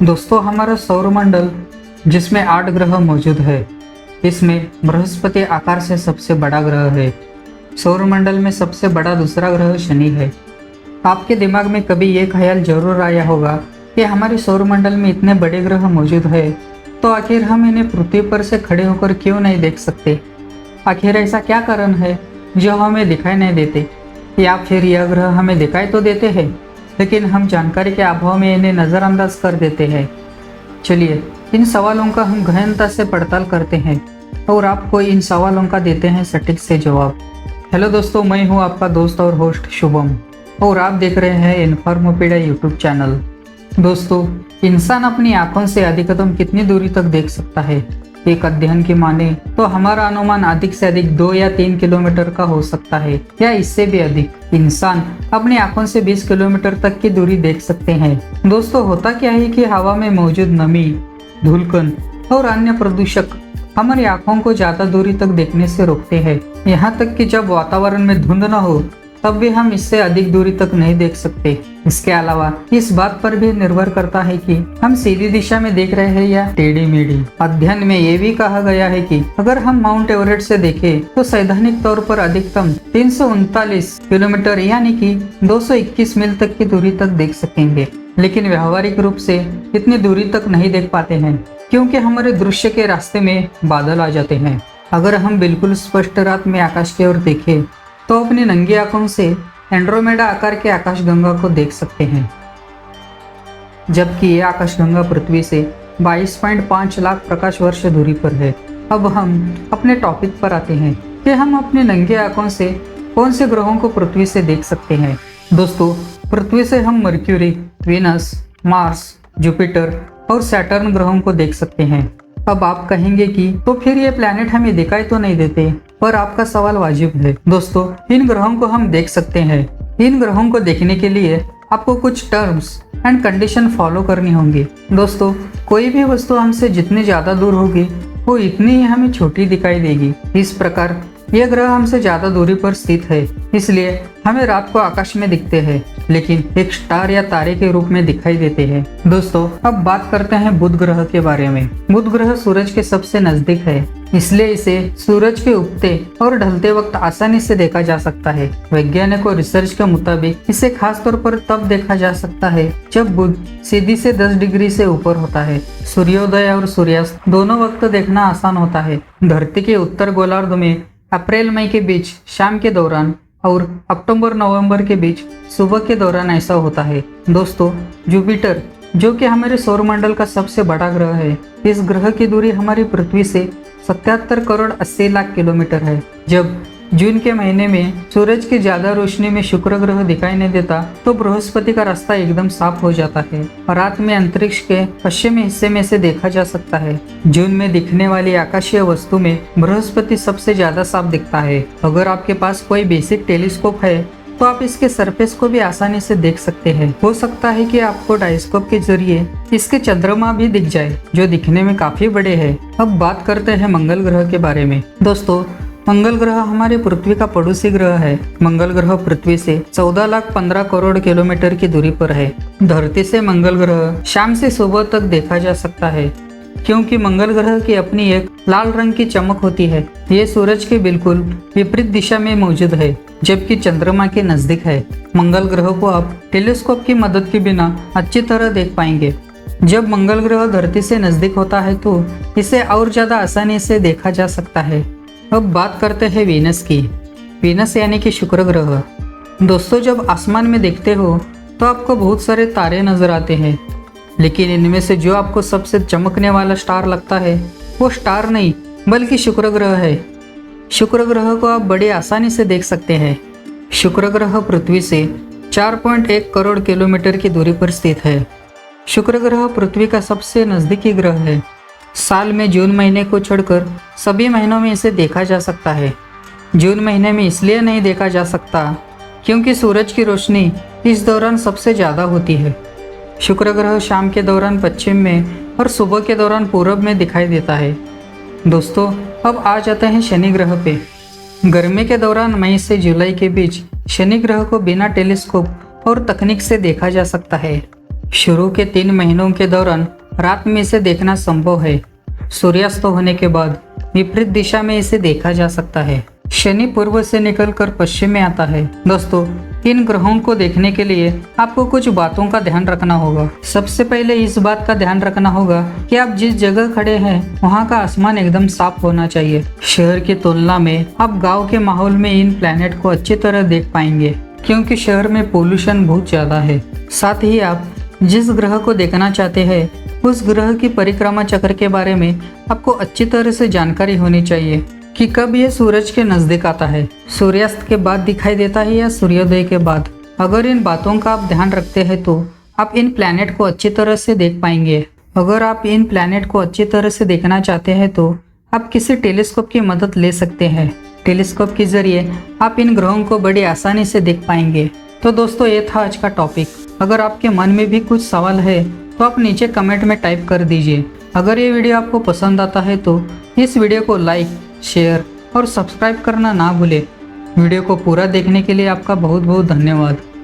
दोस्तों, हमारा सौरमंडल जिसमें 8 ग्रह मौजूद है, इसमें बृहस्पति आकार से सबसे बड़ा ग्रह है। सौरमंडल में सबसे बड़ा दूसरा ग्रह शनि है। आपके दिमाग में कभी ये ख्याल जरूर आया होगा कि हमारे सौरमंडल में इतने बड़े ग्रह मौजूद है, तो आखिर हम इन्हें पृथ्वी पर से खड़े होकर क्यों नहीं देख सकते? आखिर ऐसा क्या कारण है जो हमें दिखाई नहीं देते, या फिर यह ग्रह हमें दिखाई तो देते हैं लेकिन हम जानकारी के अभाव में इन्हें नज़रअंदाज कर देते हैं। चलिए इन सवालों का हम गहनता से पड़ताल करते हैं और आपको इन सवालों का देते हैं सटीक से जवाब। हेलो दोस्तों, मैं हूं आपका दोस्त और होस्ट शुभम और आप देख रहे हैं इन्फॉर्मोपीडिया यूट्यूब चैनल। दोस्तों, इंसान अपनी आंखों से अधिकतम कितनी दूरी तक देख सकता है? एक अध्ययन की माने तो हमारा अनुमान अधिक से अधिक 2 या 3 किलोमीटर का हो सकता है, या इससे भी अधिक। इंसान अपनी आंखों से 20 किलोमीटर तक की दूरी देख सकते हैं। दोस्तों, होता क्या है कि हवा में मौजूद नमी, धूलकण और अन्य प्रदूषक हमारी आंखों को ज्यादा दूरी तक देखने से रोकते हैं। यहाँ तक कि जब वातावरण में धुंध न हो तब भी हम इससे अधिक दूरी तक नहीं देख सकते। इसके अलावा इस बात पर भी निर्भर करता है कि हम सीधी दिशा में देख रहे हैं या टेढ़ी मेढ़ी। अध्ययन में ये भी कहा गया है कि अगर हम माउंट एवरेस्ट से देखें तो सैद्धांतिक तौर पर अधिकतम 339 किलोमीटर यानी कि 221 मील तक की दूरी तक देख सकेंगे, लेकिन व्यवहारिक रूप से इतनी दूरी तक नहीं देख पाते हैं क्योंकि हमारे दृश्य के रास्ते में बादल आ जाते हैं। अगर हम बिल्कुल स्पष्ट रात में आकाश की ओर देखें तो अपनी नंगी आंखों से एंड्रोमेडा आकार के आकाशगंगा को देख सकते हैं, जबकि यह आकाशगंगा पृथ्वी से 22.5 लाख प्रकाश वर्ष दूरी पर है। अब हम अपने टॉपिक पर आते हैं कि हम अपनी नंगी आंखों से कौन से ग्रहों को पृथ्वी से देख सकते हैं। दोस्तों, पृथ्वी से हम मर्क्यूरी, वीनस, मार्स, जुपिटर और सैटर्न ग्रहों को देख सकते हैं। अब आप कहेंगे कि तो फिर ये प्लैनेट हमें दिखाई तो नहीं देते, पर आपका सवाल वाजिब है। दोस्तों, इन ग्रहों को हम देख सकते हैं। इन ग्रहों को देखने के लिए आपको कुछ टर्म्स एंड कंडीशन फॉलो करनी होंगी। दोस्तों, कोई भी वस्तु हमसे जितनी ज्यादा दूर होगी वो इतनी ही हमें छोटी दिखाई देगी। इस प्रकार यह ग्रह हमसे ज्यादा दूरी पर स्थित है, इसलिए हमें रात को आकाश में दिखते हैं लेकिन एक स्टार या तारे के रूप में दिखाई देते हैं। दोस्तों, अब बात करते हैं बुध ग्रह के बारे में। बुध ग्रह सूरज के सबसे नजदीक है, इसलिए इसे सूरज के उगते और ढलते वक्त आसानी से देखा जा सकता है। वैज्ञानिकों रिसर्च के मुताबिक इसे खास तौर पर तब देखा जा सकता है जब बुध सीधी से 10 डिग्री से ऊपर होता है। सूर्योदय और सूर्यास्त दोनों वक्त देखना आसान होता है। धरती के उत्तर गोलार्ध में अप्रैल मई के बीच शाम के दौरान और अक्टूबर नवंबर के बीच सुबह के दौरान ऐसा होता है। दोस्तों, जुपिटर जो कि हमारे सौरमंडल का सबसे बड़ा ग्रह है, इस ग्रह की दूरी हमारी पृथ्वी से 77 करोड़ 80 लाख किलोमीटर है। जब जून के महीने में सूरज की ज्यादा रोशनी में शुक्र ग्रह दिखाई नहीं देता तो बृहस्पति का रास्ता एकदम साफ हो जाता है और रात में अंतरिक्ष के पश्चिमी हिस्से में से देखा जा सकता है। जून में दिखने वाली आकाशीय वस्तु में बृहस्पति सबसे ज्यादा साफ दिखता है। अगर आपके पास कोई बेसिक टेलीस्कोप है तो आप इसके सरफेस को भी आसानी से देख सकते हैं। हो सकता है कि आपको डायस्कोप के जरिए इसके चंद्रमा भी दिख जाए जो दिखने में काफी बड़े हैं। अब बात करते हैं मंगल ग्रह के बारे में। दोस्तों, मंगल ग्रह हमारे पृथ्वी का पड़ोसी ग्रह है। मंगल ग्रह पृथ्वी से 14,15 करोड़ किलोमीटर की दूरी पर है। धरती से मंगल ग्रह शाम से सुबह तक देखा जा सकता है क्योंकि मंगल ग्रह की अपनी एक लाल रंग की चमक होती है। ये सूरज के बिल्कुल विपरीत दिशा में मौजूद है जबकि चंद्रमा के नजदीक है। मंगल ग्रह को आप टेलीस्कोप की मदद के बिना अच्छी तरह देख पाएंगे। जब मंगल ग्रह धरती से नजदीक होता है तो इसे और ज्यादा आसानी से देखा जा सकता है। अब बात करते हैं वीनस की। वीनस यानी कि शुक्र ग्रह। दोस्तों, जब आसमान में देखते हो तो आपको बहुत सारे तारे नजर आते हैं, लेकिन इनमें से जो आपको सबसे चमकने वाला स्टार लगता है वो स्टार नहीं बल्कि शुक्र ग्रह है। शुक्र ग्रह को आप बड़ी आसानी से देख सकते हैं। शुक्र ग्रह पृथ्वी से 4.1 करोड़ किलोमीटर की दूरी पर स्थित है। शुक्र ग्रह पृथ्वी का सबसे नजदीकी ग्रह है। साल में जून महीने को छोड़कर सभी महीनों में इसे देखा जा सकता है। जून महीने में इसलिए नहीं देखा जा सकता क्योंकि सूरज की रोशनी इस दौरान सबसे ज़्यादा होती है। शुक्र ग्रह शाम के दौरान पश्चिम में और सुबह के दौरान पूरब में दिखाई देता है। दोस्तों, अब आ जाते हैं शनि ग्रह पे। गर्मी के दौरान मई से जुलाई के बीच शनि ग्रह को बिना टेलीस्कोप और तकनीक से देखा जा सकता है। शुरू के 3 महीनों के दौरान रात में इसे देखना संभव है। सूर्यास्त होने के बाद विपरीत दिशा में इसे देखा जा सकता है। शनि पूर्व से निकलकर पश्चिम में आता है। दोस्तों, इन ग्रहों को देखने के लिए आपको कुछ बातों का ध्यान रखना होगा। सबसे पहले इस बात का ध्यान रखना होगा कि आप जिस जगह खड़े हैं वहाँ का आसमान एकदम साफ होना चाहिए। शहर की तुलना में आप गांव के माहौल में इन प्लैनेट को अच्छी तरह देख पाएंगे, क्योंकि शहर में पोल्यूशन बहुत ज्यादा है। साथ ही आप जिस ग्रह को देखना चाहते हैं उस ग्रह की परिक्रमा चक्र के बारे में आपको अच्छी तरह से जानकारी होनी चाहिए कि कब यह सूरज के नजदीक आता है, सूर्यास्त के बाद दिखाई देता है या सूर्योदय के बाद। अगर इन बातों का आप ध्यान रखते हैं तो आप इन प्लैनेट को अच्छी तरह से देख पाएंगे। अगर आप इन प्लैनेट को अच्छी तरह से देखना चाहते हैं तो आप किसी टेलीस्कोप की मदद ले सकते हैं। टेलीस्कोप के जरिए आप इन ग्रहों को बड़ी आसानी से देख पाएंगे। तो दोस्तों, ये था आज का टॉपिक। अगर आपके मन में भी कुछ सवाल है तो आप नीचे कमेंट में टाइप कर दीजिए। अगर ये वीडियो आपको पसंद आता है तो इस वीडियो को लाइक, शेयर और सब्सक्राइब करना ना भूलें। वीडियो को पूरा देखने के लिए आपका बहुत बहुत धन्यवाद।